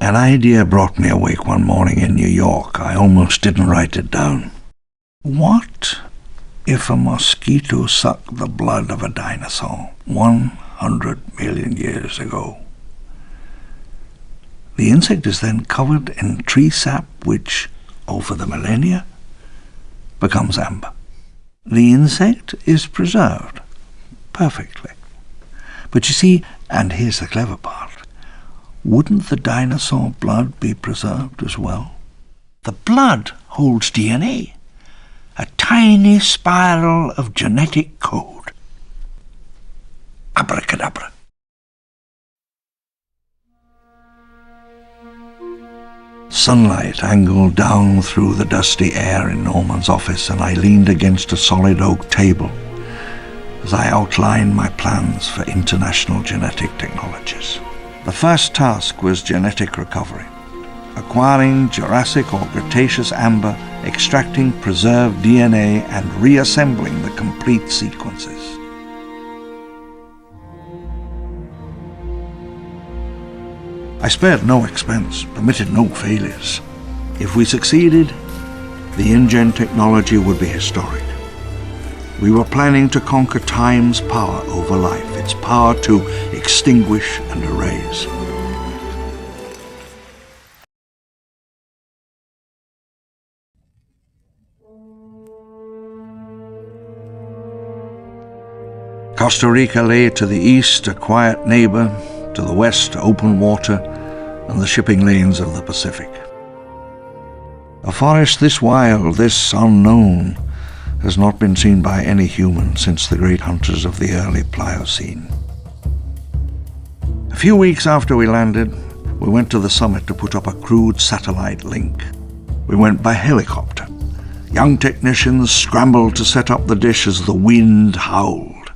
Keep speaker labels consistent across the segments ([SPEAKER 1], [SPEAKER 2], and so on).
[SPEAKER 1] An idea brought me awake one morning in New York. I almost didn't write it down. What if a mosquito sucked the blood of a dinosaur 100 million years ago? The insect is then covered in tree sap, which, over the millennia, becomes amber. The insect is preserved perfectly. But you see, and here's the clever part, wouldn't the dinosaur blood be preserved as well? The blood holds DNA, a tiny spiral of genetic code. Abracadabra. Sunlight angled down through the dusty air in Norman's office, and I leaned against a solid oak table as I outlined my plans for international genetic technologies. The first task was genetic recovery, acquiring Jurassic or Cretaceous amber, extracting preserved DNA, and reassembling the complete sequences. I spared no expense, permitted no failures. If we succeeded, the InGen technology would be historic. We were planning to conquer time's power over life, its power to extinguish and erase. Costa Rica lay to the east, a quiet neighbor, to the west, open water, and the shipping lanes of the Pacific. A forest this wild, this unknown, has not been seen by any human since the great hunters of the early Pliocene. A few weeks after we landed, we went to the summit to put up a crude satellite link. We went by helicopter. Young technicians scrambled to set up the dish as the wind howled.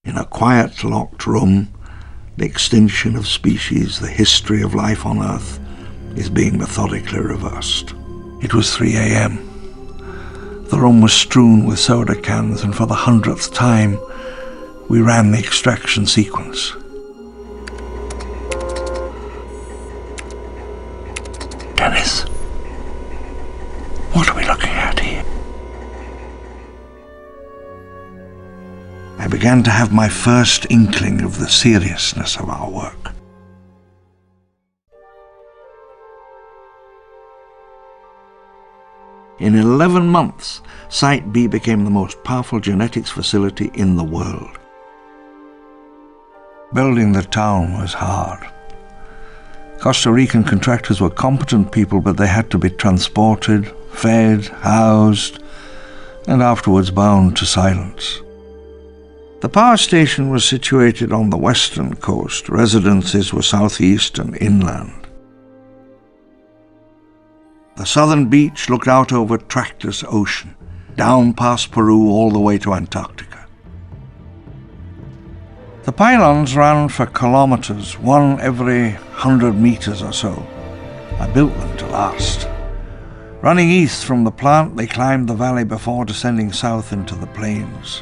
[SPEAKER 1] In a quiet, locked room, the extinction of species, the history of life on Earth, is being methodically reversed. It was 3 a.m. The room was strewn with soda cans, and for the 100th time, we ran the extraction sequence. Dennis, what are we looking at here? I began to have my first inkling of the seriousness of our work. In 11 months, Site B became the most powerful genetics facility in the world. Building the town was hard. Costa Rican contractors were competent people, but they had to be transported, fed, housed, and afterwards bound to silence. The power station was situated on the western coast. Residences were southeast and inland. The southern beach looked out over a trackless ocean, down past Peru all the way to Antarctica. The pylons ran for kilometers, one every 100 meters or so. I built them to last. Running east from the plant, they climbed the valley before descending south into the plains.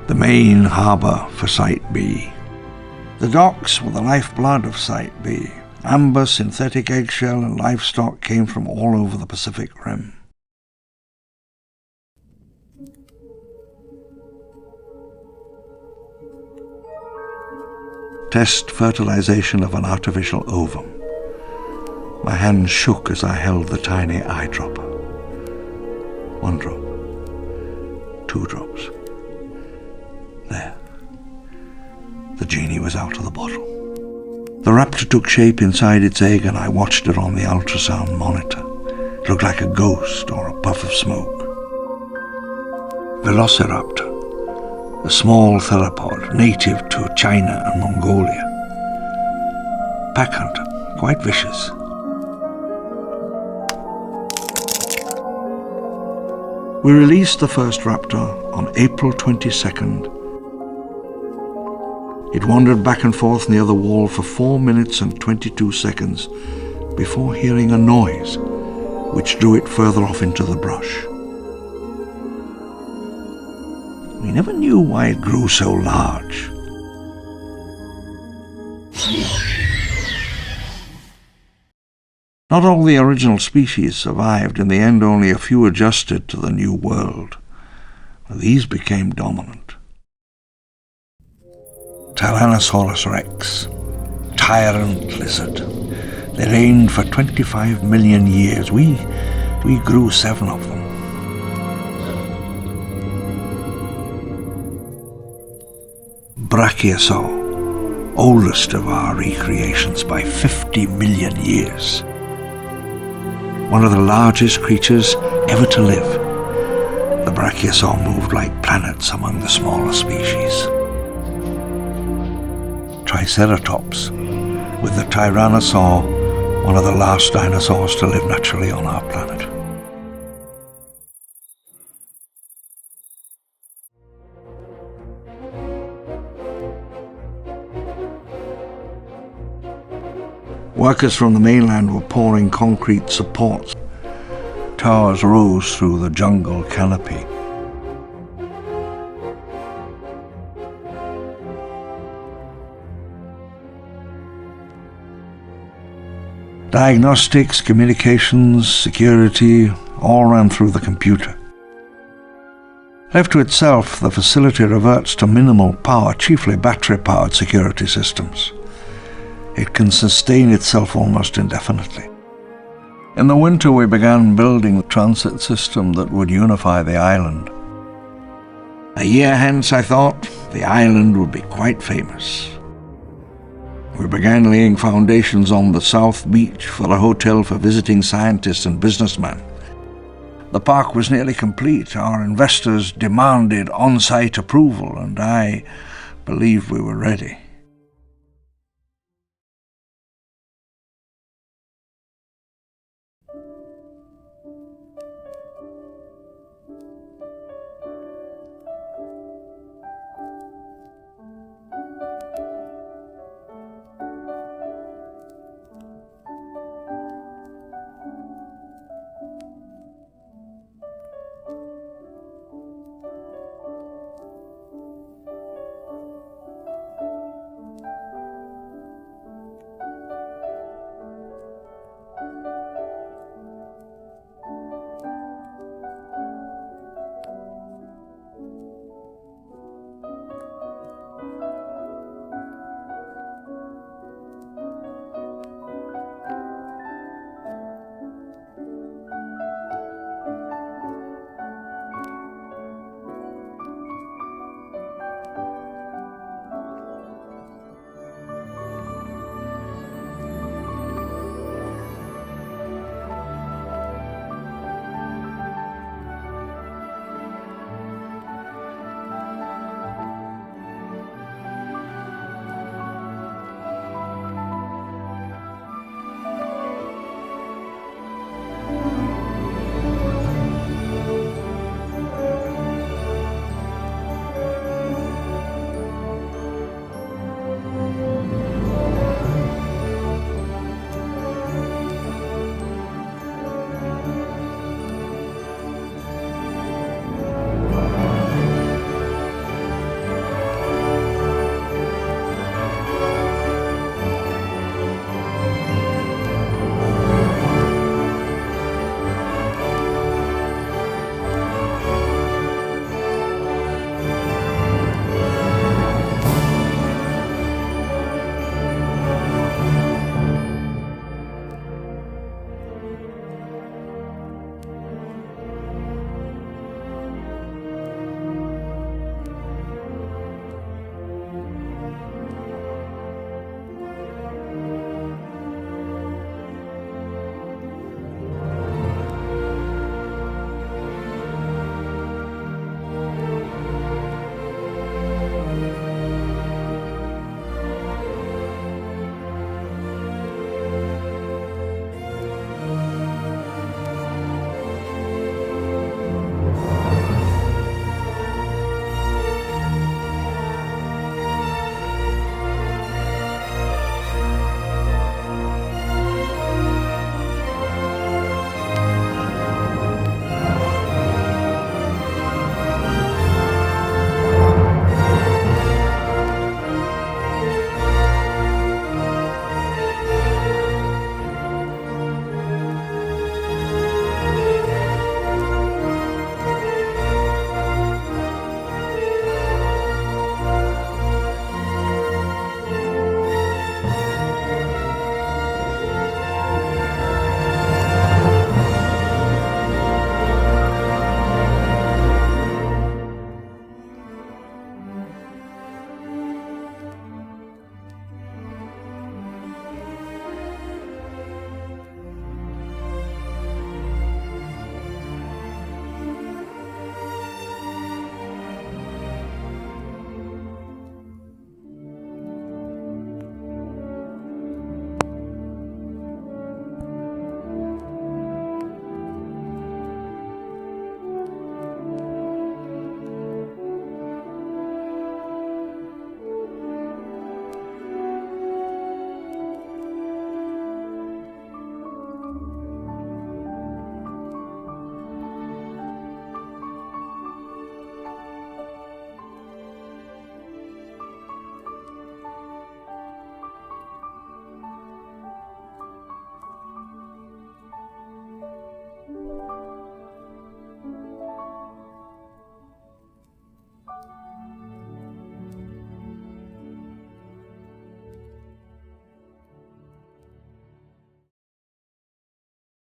[SPEAKER 1] The main harbour for Site B. The docks were the lifeblood of Site B. Amber, synthetic eggshell, and livestock came from all over the Pacific Rim. Test fertilization of an artificial ovum. My hand shook as I held the tiny eyedropper. 1 drop. 2 drops. There. The genie was out of the bottle. The raptor took shape inside its egg, and I watched it on the ultrasound monitor. It looked like a ghost or a puff of smoke. Velociraptor, a small theropod native to China and Mongolia. Pack hunter, quite vicious. We released the first raptor on April 22nd. It wandered back and forth near the wall for 4 minutes and 22 seconds before hearing a noise, which drew it further off into the brush. We never knew why it grew so large. Not all the original species survived. In the end, only a few adjusted to the new world. These became dominant. Tyrannosaurus rex, tyrant lizard. They reigned for 25 million years. We grew 7 of them. Brachiosaur, oldest of our recreations by 50 million years. One of the largest creatures ever to live. The Brachiosaur moved like planets among the smaller species. Triceratops, with the Tyrannosaur, one of the last dinosaurs to live naturally on our planet. Workers from the mainland were pouring concrete supports. Towers rose through the jungle canopy. Diagnostics, communications, security, all ran through the computer. Left to itself, the facility reverts to minimal power, chiefly battery-powered security systems. It can sustain itself almost indefinitely. In the winter, we began building the transit system that would unify the island. A year hence, I thought, the island would be quite famous. We began laying foundations on the South Beach for a hotel for visiting scientists and businessmen. The park was nearly complete. Our investors demanded on-site approval, and I believed we were ready.